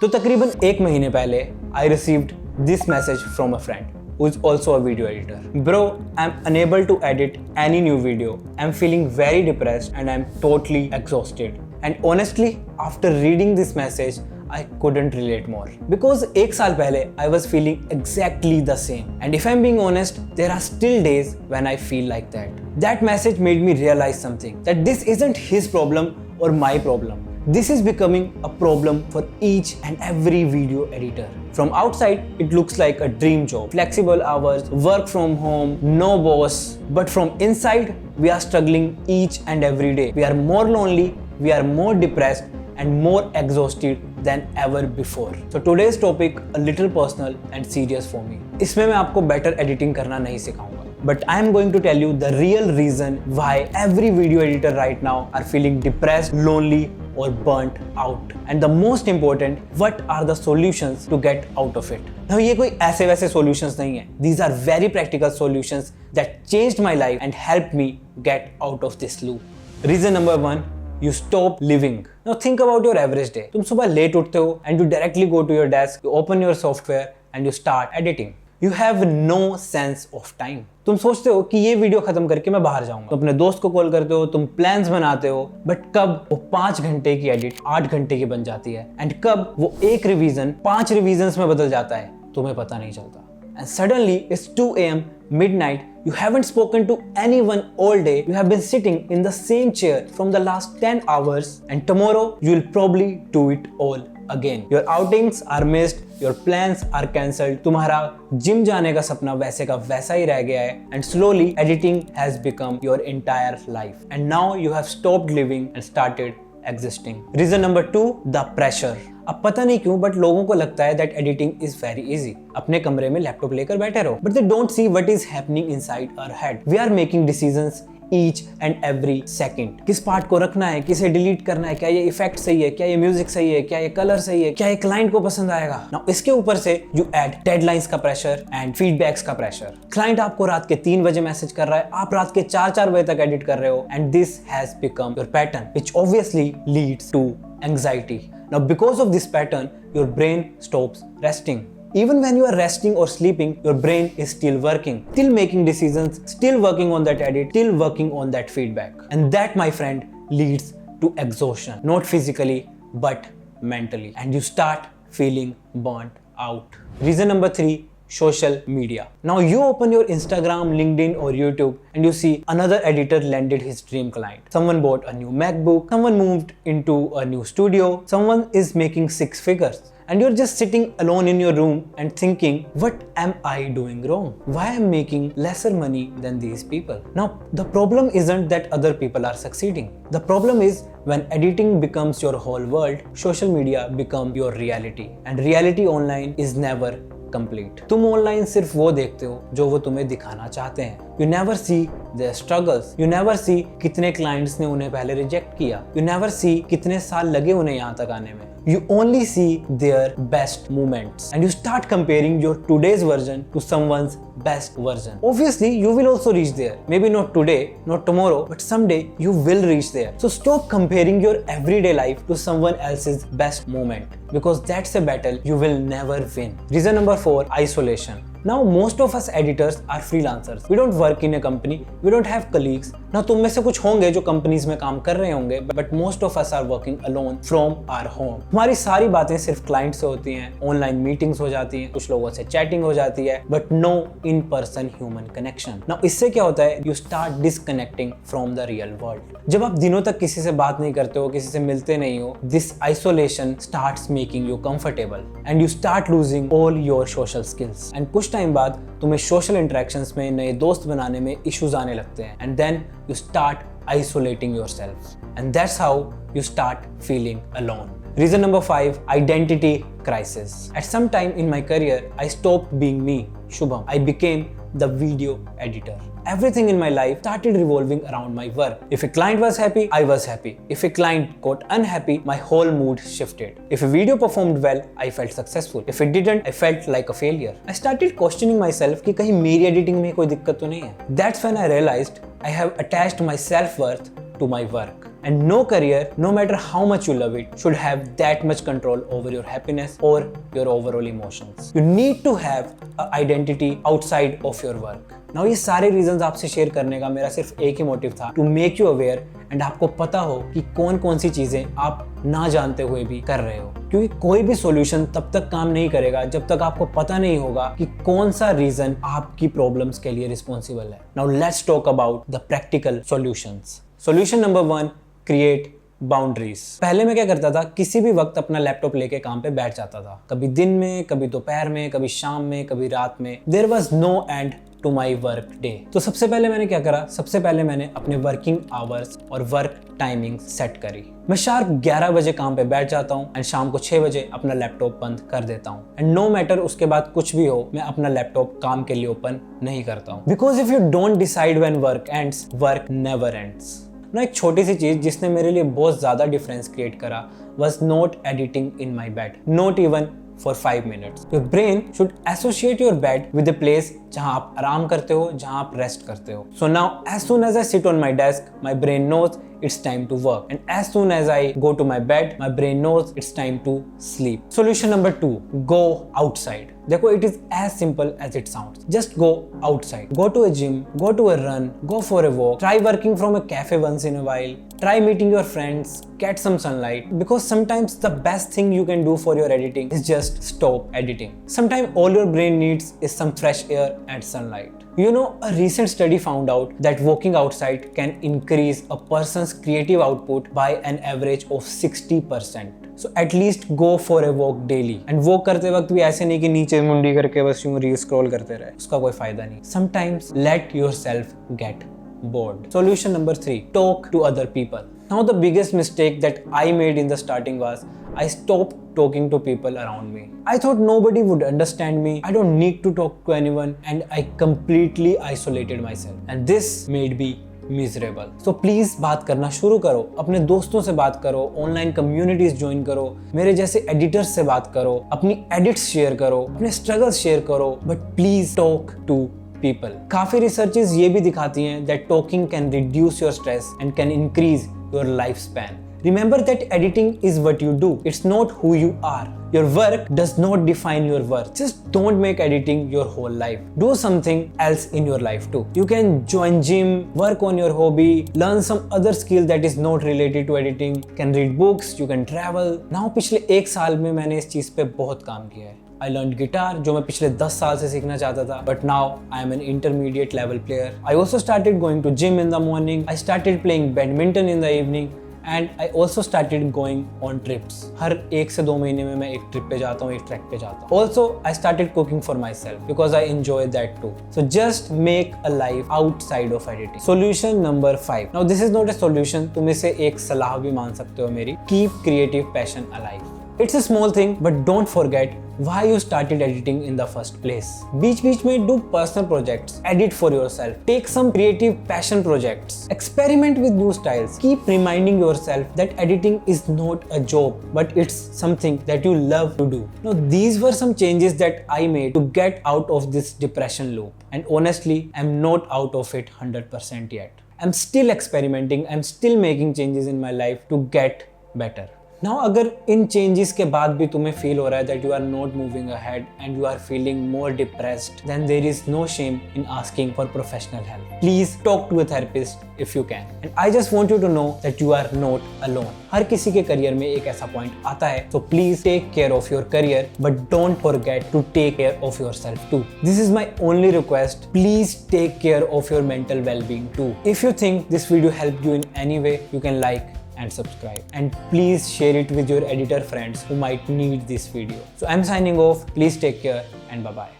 तो तकरीबन एक महीने पहले I received this message from a friend who is also a video editor. Bro, I'm unable to edit any new video. I'm feeling very depressed and I'm totally exhausted. And honestly, after reading this message, I couldn't relate more. Because एक साल पहले I was feeling exactly the same. And if I'm being honest, there are still days when I feel like that. That message made me realize something. That this isn't his problem or my problem. This is becoming a problem for each and every video editor. From outside, it looks like a dream job. Flexible hours, work from home, no boss. But from inside, we are struggling each and every day. We are more lonely, we are more depressed, and more exhausted than ever before. So today's topic a little personal and serious for me. इसमें मैं आपको better editing करना नहीं सिखाऊंगा. But I am going to tell you the real reason why every video editor right now are feeling depressed, lonely, or burnt out. And the most important, what are the solutions to get out of it? Now ये कोई ऐसे वैसे solutions नहीं है. These are very practical solutions that changed my life and helped me get out of this loop. Reason number 1, you stop living. Now think about your average day. तुम सुबह late उठते हो and you directly go to your desk, you open your software and you start editing. You have no sense of time. तुम सोचते हो कि ये video खत्म करके मैं बाहर जाऊंगा, तुम अपने दोस्त को कॉल करते हो, तुम प्लान्स बनाते हो, बट कब वो 5 घंटे की एडिट 8 घंटे की बन जाती है एंड कब वो एक रिवीजन 5 रिवीजन्स में बदल जाता है तुम्हें पता नहीं चलता. And suddenly it's 2 a.m. midnight. You haven't spoken to anyone all day. You have been sitting in the same chair from the last 10 hours and tomorrow you will probably do it all again. Your outings are missed. Your plans are cancelled. तुम्हारा gym जाने का सपना वैसे का वैसा ही रह गया है and slowly editing has become your entire life. And now you have stopped living and started existing. Reason number 2, the pressure. अब पता नहीं क्यों बट लोगों को लगता है that editing is very easy. अपने कमरे में लैपटॉप लेकर बैठे रहो. But they don't see what is happening inside our head. We are making decisions each and every second. किस पार्ट को रखना है, किसे डिलीट करना है, क्या ये इफेक्ट सही है, क्या ये म्यूजिक सही है, क्या ये कलर सही है, क्या ये क्लाइंट को पसंद आएगा. Now इसके ऊपर से you add डेडलाइंस का प्रेशर एंड फीडबैक्स का प्रेशर. क्लाइंट आपको रात के 3 बजे मैसेज कर रहा है, आप रात के 4 बजे तक एडिट कर रहे हो and this has become your pattern which obviously leads to anxiety. Now because of this pattern, your brain stops resting. Even when you are resting or sleeping, your brain is still working, still making decisions, still working on that edit, still working on that feedback. And that, my friend, leads to exhaustion, not physically, but mentally. And you start feeling burnt out. Reason number 3, social media. Now you open your Instagram, LinkedIn or YouTube and you see another editor landed his dream client. Someone bought a new MacBook, someone moved into a new studio, someone is making 6 figures. And you're just sitting alone in your room and thinking, what am I doing wrong? Why am I making lesser money than these people? Now, the problem isn't that other people are succeeding. The problem is when editing becomes your whole world, social media becomes your reality. And reality online is never complete. तुम online सिर्फ वो देखते हो जो वो तुम्हें दिखाना चाहते हैं. You never see their struggles. You never see कितने clients ने उन्हें पहले रिजेक्ट किया. You never see कितने साल लगे उन्हें यहाँ तक आने में. You only see their best moments and you start comparing your today's version to someone's best version. Obviously, you will also reach there. Maybe not today, not tomorrow, but someday you will reach there. So stop comparing your everyday life to someone else's best moment because that's a battle you will never win. Reason number 4, isolation. Now most of us editors are freelancers. We don't work in a company. We don't have colleagues. Now तुम में से कुछ होंगे जो companies में काम कर रहे होंगे, but most of us are working alone from our home. हमारी सारी बातें सिर्फ क्लाइंट से होती हैं, ऑनलाइन मीटिंग्स हो जाती हैं, कुछ लोगों से चैटिंग हो जाती है, but no in-person human connection. Now इससे क्या होता है? You start disconnecting from the real world. जब आप दिनों तक किसी से बात नहीं करते हो, किसी से मिलते नहीं हो, this isolation starts making you comfortable and you start losing all your social skills. And कुछ टाइम बाद तुम्हें सोशल इंटरेक्शंस में नए दोस्त बनाने में इश्यूज आने लगते हैं and then you start isolating yourself and that's how you start feeling alone. Reason number 5, identity crisis. At some time in my career, I stopped being me, Shubham. I became the video editor. Everything in my life started revolving around my work. If a client was happy, I was happy. If a client got unhappy, my whole mood shifted. If a video performed well, I felt successful. If it didn't, I felt like a failure. I started questioning myself कि कहीं मेरी editing में कोई दिक्कत तो नहीं है. That's when I realized I have attached my self-worth to my work. And no career, no matter how much you love it, should have that much control over your happiness or your overall emotions. You need to have an identity outside of your work. Now ये सारे reasons आपसे share करने का मेरा सिर्फ एक ही motive था, to make you aware and आपको पता हो कि कौन कौन सी चीजें आप ना जानते हुए भी कर रहे हो, क्योंकि कोई भी सॉल्यूशन तब तक काम नहीं करेगा जब तक आपको पता नहीं होगा कि कौन सा रीजन आपकी प्रॉब्लम्स के लिए रिस्पॉन्सिबल है. Now let's talk about the practical solutions. Solution number 1, create boundaries. पहले मैं क्या करता था, किसी भी वक्त अपना लैपटॉप लेके काम पे बैठ जाता था, कभी दिन में, कभी दोपहर में, कभी शाम में, कभी रात में. There was no end to my work day. तो सबसे पहले मैंने क्या करा, सबसे पहले मैंने अपने वर्किंग आवर्स और वर्क टाइमिंग सेट करी. मैं शार्प 11 बजे काम पे बैठ जाता हूँ एंड शाम को 6 बजे अपना लैपटॉप बंद कर देता हूँ. एंड नो मैटर उसके बाद कुछ भी हो, मैं अपना लैपटॉप काम के लिए ओपन नहीं करता हूँ. Because if you don't decide when work ends, work never ends. ना एक छोटी सी चीज जिसने मेरे लिए बहुत ज्यादा डिफरेंस क्रिएट करा was not editing in my bed, not even for 5 minutes. Your brain should associate your bed with a place जहां आप आराम करते हो, जहां आप रेस्ट करते हो. So now as soon as I sit on my desk, my brain knows it's time to work, and as soon as I go to my bed, my brain knows it's time to sleep. Solution number 2, go outside. देखो, it is as simple as it sounds. Just go outside. Go to a gym, go to a run, go for a walk. Try working from a cafe once in a while. Try meeting your friends. Get some sunlight. Because sometimes the best thing you can do for your editing is just stop editing. Sometimes all your brain needs is some fresh air and sunlight. You know, a recent study found out that walking outside can increase a person's creative output by an average of 60%. So at least go for a walk daily. And walk करते वक्त भी ऐसे नहीं कि नीचे मुंडी करके बस यूं रील स्क्रॉल करते रहे, उसका कोई फायदा नहीं. Sometimes let yourself get bored. Solution number 3, talk to other people. Now the biggest mistake that I made in the starting was I stopped talking to people around me. I thought nobody would understand me. I don't need to talk to anyone, and I completely isolated myself. And this made me miserable. So please बात करना शुरू करो, अपने दोस्तों से बात करो, online communities join करो, मेरे जैसे एडिटर्स से बात करो, अपनी एडिट्स शेयर करो, अपने स्ट्रगल्स शेयर करो, but please talk to people. काफी रिसर्चेस ये भी दिखाती हैं that talking can reduce your stress and can increase your lifespan. Remember that editing is what you do. It's not who you are. Your work does not define your worth. Just don't make editing your whole life. Do something else in your life too. You can join gym, work on your hobby, learn some other skill that is not related to editing, can read books, you can travel. Now पिछले 1 साल में मैंने इस चीज पे बहुत काम किया है. I learned guitar, जो मैं पिछले 10 साल से सीखना चाहता था, but now I am an intermediate level player. I also started going to gym in the morning. I started playing badminton in the evening. And I also started going on trips. हर 1 से 2 महीने में मैं एक trip पे जाता हूँ, एक track पे जाता हूँ. Also, I started cooking for myself because I enjoy that too. So just make a life outside of editing. Solution number 5. Now this is not a solution. तुम इसे एक सलाह भी मान सकते हो मेरी. Keep creative passion alive. It's a small thing, but don't forget why you started editing in the first place. बीच में do personal projects, edit for yourself, take some creative passion projects, experiment with new styles. Keep reminding yourself that editing is not a job, but it's something that you love to do. Now these were some changes that I made to get out of this depression loop. And honestly, I'm not out of it 100% yet. I'm still experimenting, I'm still making changes in my life to get better. Now अगर इन changes के बाद भी तुम्हें feel हो रहा है that you are not moving ahead and you are feeling more depressed, then there is no shame in asking for professional help. Please talk to a therapist if you can. And I just want you to know that you are not alone. हर किसी के career में एक ऐसा point आता है, so please take care of your career, but don't forget to take care of yourself too. This is my only request. Please take care of your mental well-being too. If you think this video helped you in any way, you can like and subscribe, and please share it with your editor friends who might need this video. So I'm signing off. Please take care and bye bye.